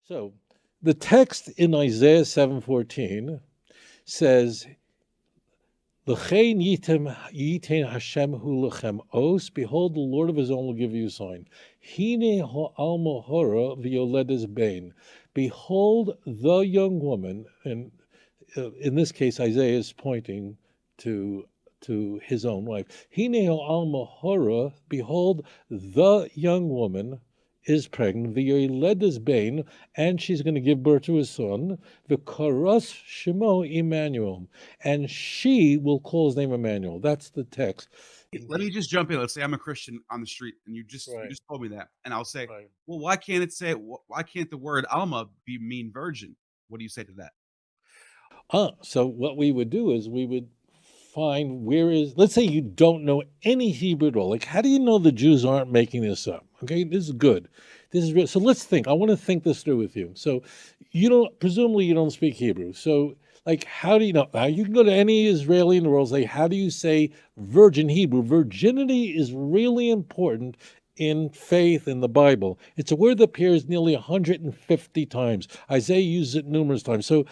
So the text in Isaiah 7:14 says, L'chein yitain Hashem hu lechem os, behold, the Lord of his own will give you a sign. Hine ha'alma hora v'yoledes bein. Behold, the young woman, and in this case, Isaiah is pointing to his own wife. Hine ha'alma hora, behold, the young woman is pregnant, v'yoledes bein, and she's going to give birth to a son, v'karas shemo Immanuel, and she will call his name Emmanuel. That's the text. Let me just jump in. Let's say I'm a Christian on the street, and you just told me that, and I'll say, well, why can't it say? Why can't the word Alma mean virgin? What do you say to that? So what we would do is we would find let's say you don't know any Hebrew at all. Like, how do you know the Jews aren't making this up? Okay, this is good. This is real. So let's think. I want to think this through with you. So presumably you don't speak Hebrew. So like, how do you know? Now you can go to any Israeli in the world and say, how do you say virgin Hebrew? Virginity is really important in faith in the Bible. It's a word that appears nearly 150 times. Isaiah uses it numerous times. So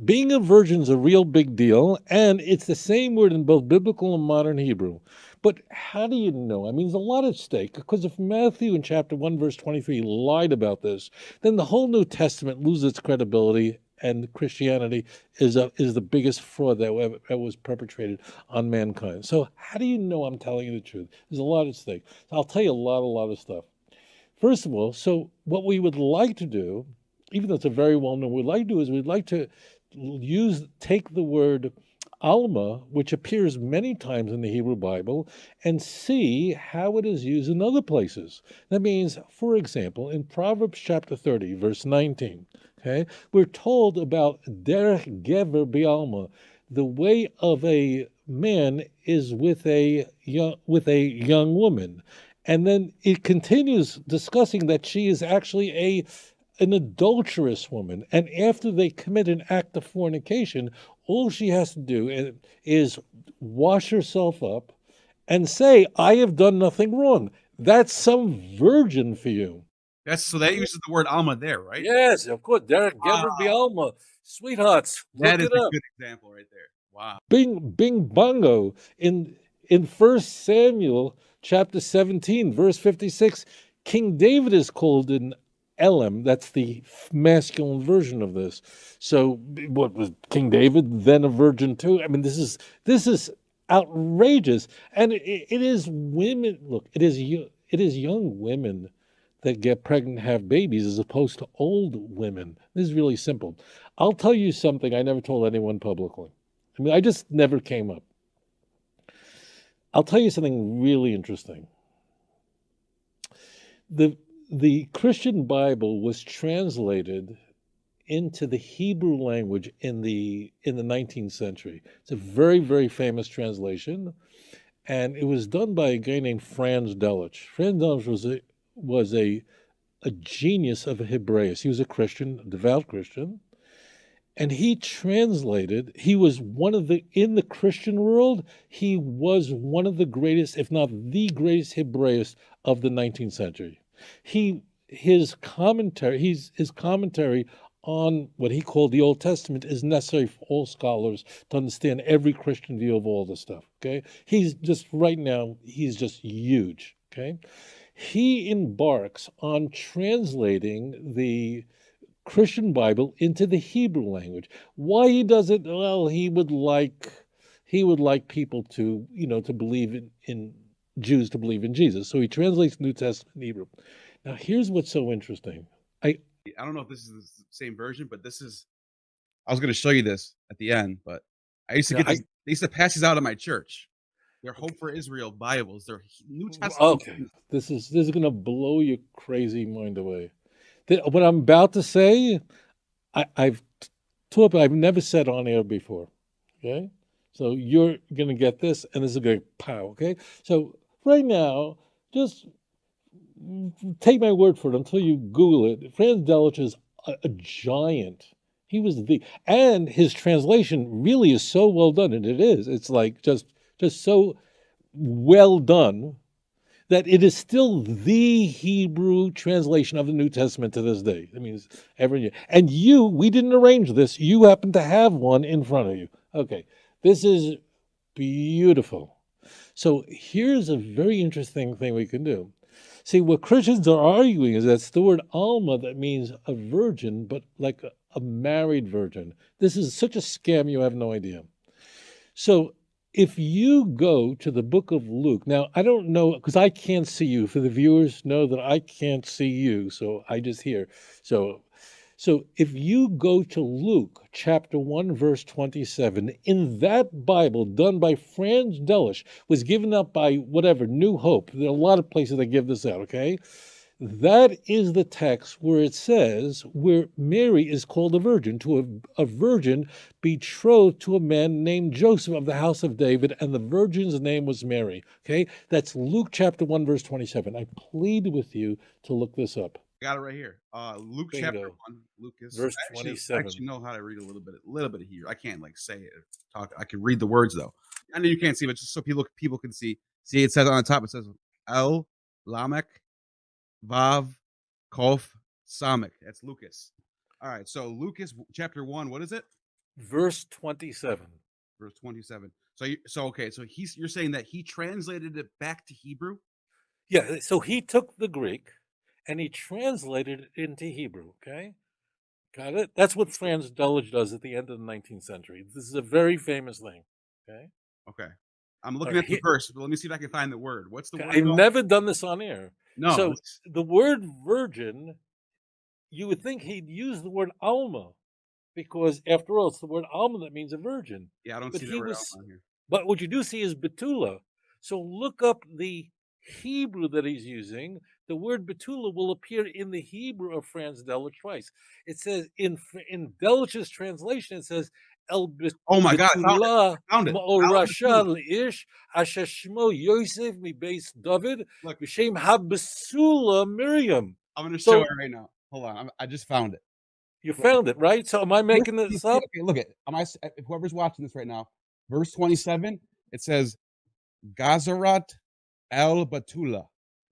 being a virgin is a real big deal, and it's the same word in both biblical and modern Hebrew. But how do you know? I mean, there's a lot at stake, because if Matthew in chapter 1, verse 23 lied about this, then the whole New Testament loses its credibility, and Christianity is the biggest fraud that was perpetrated on mankind. So how do you know I'm telling you the truth? There's a lot at stake. So I'll tell you a lot of stuff. First of all, so what we would like to do, even though it's a very well-known, what we'd like to do is we'd like to take the word Alma, which appears many times in the Hebrew Bible, and see how it is used in other places. That means, for example, in Proverbs chapter 30, verse 19, okay, we're told about derech gever bi'alma. The way of a man is with a young woman. And then it continues discussing that she is actually an adulterous woman, and after they commit an act of fornication, all she has to do is wash herself up and say, I have done nothing wrong. That's some virgin for you. That uses the word Alma there, right? Yes, of course. Derek Gever Alma. Sweethearts, that is look it up. A good example right there. Wow. Bing bongo. In 1 Samuel chapter 17, verse 56, King David is called an Elam. That's the masculine version of this. So what was King David then a virgin too? I mean, this is outrageous. And it is women. Look, it is young women that get pregnant and have babies as opposed to old women. This is really simple. I'll tell you something I never told anyone publicly. I mean, I just never came up. I'll tell you something really interesting. The Christian Bible was translated into the Hebrew language in the 19th century. It's a very, very famous translation, and it was done by a guy named Franz Delitzsch. Franz Delitzsch was a genius of a Hebraist. He was a Christian, a devout Christian, and he was one of in the Christian world, he was one of the greatest, if not the greatest Hebraist of the 19th century. His commentary on what he called the Old Testament is necessary for all scholars to understand every Christian view of all this stuff, okay? He's just huge, okay? He embarks on translating the Christian Bible into the Hebrew language. Why he does it? Well, he would like people to, to believe in Jews to believe in Jesus. So he translates the New Testament in Hebrew. Now, here's what's so interesting. I don't know if this is the same version, but I was going to show you this at the end, but I used to get this. They used to pass these out at my church. They're Hope for Israel Bibles. They're New Testament. Okay, this is going to blow your crazy mind away. What I'm about to say, I've never said on air before. Okay, so you're going to get this, and this is going to pow. Okay, so right now, just take my word for it until you Google it. Franz Delitzsch is a giant. He was and his translation really is so well done, and it is. It's like just so well done that it is still the Hebrew translation of the New Testament to this day. I mean, every year. And we didn't arrange this. You happen to have one in front of you. Okay, this is beautiful. So here's a very interesting thing we can do. See, what Christians are arguing is that's the word alma that means a virgin, but like a married virgin. This is such a scam, you have no idea. So if you go to the book of Luke, now I don't know, because I can't see you. For the viewers, know that I can't see you, so I just hear. So if you go to Luke chapter 1, verse 27, in that Bible done by Franz Delitzsch, was given up by whatever, New Hope. There are a lot of places that give this out, okay? That is the text where it says, where Mary is called a virgin, to a virgin betrothed to a man named Joseph of the house of David, and the virgin's name was Mary, okay? That's Luke chapter 1, verse 27. I plead with you to look this up. Got it right here. Luke Bingo. chapter 1, Lucas. Verse 27. I actually know how to read a little bit of Hebrew. I can't like say it, talk. I can read the words though. I know you can't see, but just so people can see. See, it says on the top. It says El Lamek Vav Kof Samek. That's Lucas. All right. So Lucas chapter 1. What is it? Verse 27. Verse 27. So you're saying that he translated it back to Hebrew? Yeah. So he took the Greek and he translated it into Hebrew, okay? Got it? That's what Franz Delitzsch does at the end of the 19th century. This is a very famous thing, okay? Okay. I'm looking at the verse, but let me see if I can find the word. What's the word? I've never done this on air. No. So the word virgin, you would think he'd use the word alma, because after all, it's the word alma that means a virgin. Yeah, I don't see the word alma here. But what you do see is betula. So look up the Hebrew that he's using. The word betula will appear in the Hebrew of Franz Delitzsch twice. It says in Delitzsch's translation, it says El betula. Oh my God, I found it. Ma'orasha Ish Asher Shmo Yosef mi Beis David B'Shem Habesula Miriam. I'm going to show it right now. Hold on, I just found it. You found it, right? So am I making this up? Okay, look at whoever's watching this right now. Verse 27. It says Gazarat El Betula.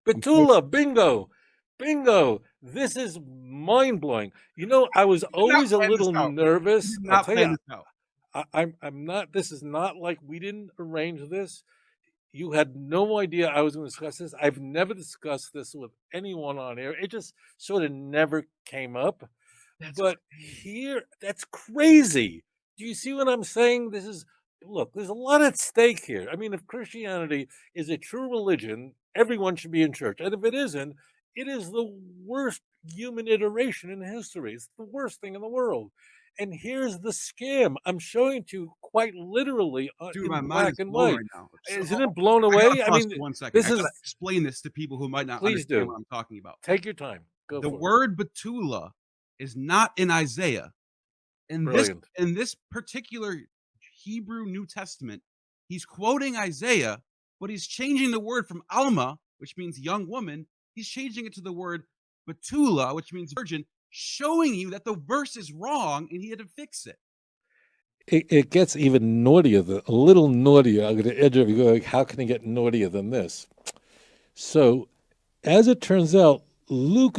Betula, bingo. This is mind blowing. You know, I was always a little nervous. I'll tell you, I'm not. This is not like we didn't arrange this. You had no idea I was going to discuss this. I've never discussed this with anyone on air. It just sort of never came up. That's crazy. Do you see what I'm saying? Look, there's a lot at stake here. I mean, if Christianity is a true religion, everyone should be in church. And if it isn't, it is the worst human iteration in history. It's the worst thing in the world. And here's the scam. I'm showing it to you quite literally in black and white. Right now. Isn't it blown away? I mean, 1 second. I gotta explain this to people who might not understand what I'm talking about. Take your time. Go the word betula is not in Isaiah. In this particular Hebrew New Testament, he's quoting Isaiah, but he's changing the word from alma, which means young woman. He's changing it to the word betula, which means virgin, showing you that the verse is wrong and he had to fix it. It gets even naughtier, a little naughtier. I'm going to edge of you. Like, how can it get naughtier than this? So, as it turns out, Luke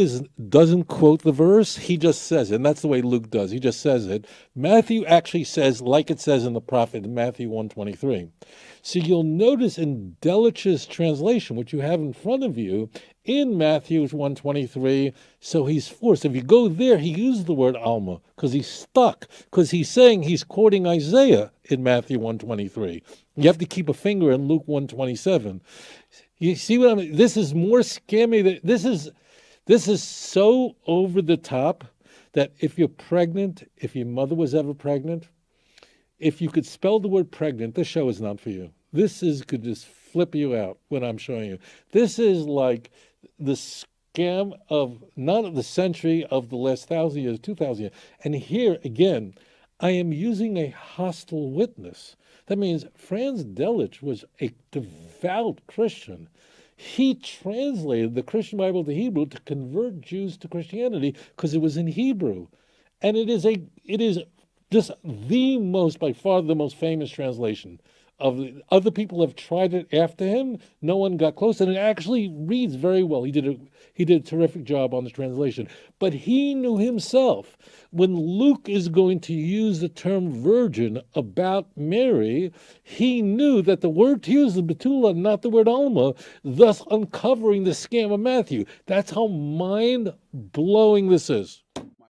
doesn't quote the verse. He just says it, and that's the way Luke does. He just says it. Matthew actually says, like it says in the prophet, in Matthew 1:23. So you'll notice in Delitzsch's translation, which you have in front of you, in Matthew 1:23, so he's forced. If you go there, he used the word alma because he's stuck, because he's saying he's quoting Isaiah in Matthew 1:23. You have to keep a finger in Luke 1:27. You see what I mean? This is more scammy. This is so over the top that if you're pregnant, if your mother was ever pregnant, if you could spell the word pregnant, this show is not for you. Could just flip you out when I'm showing you. This is like the scam of not of the century, of the last 1,000 years, 2,000 years. And here again, I am using a hostile witness. That means Franz Delitzsch was a devout Christian. He translated the Christian Bible to Hebrew to convert Jews to Christianity because it was in Hebrew. And it is just by far the most famous translation Other people have tried it after him. No one got close, and it actually reads very well. He did a terrific job on the translation. But he knew himself, when Luke is going to use the term virgin about Mary, he knew that the word to use is betula, not the word alma, thus uncovering the scam of Matthew. That's how mind-blowing this is.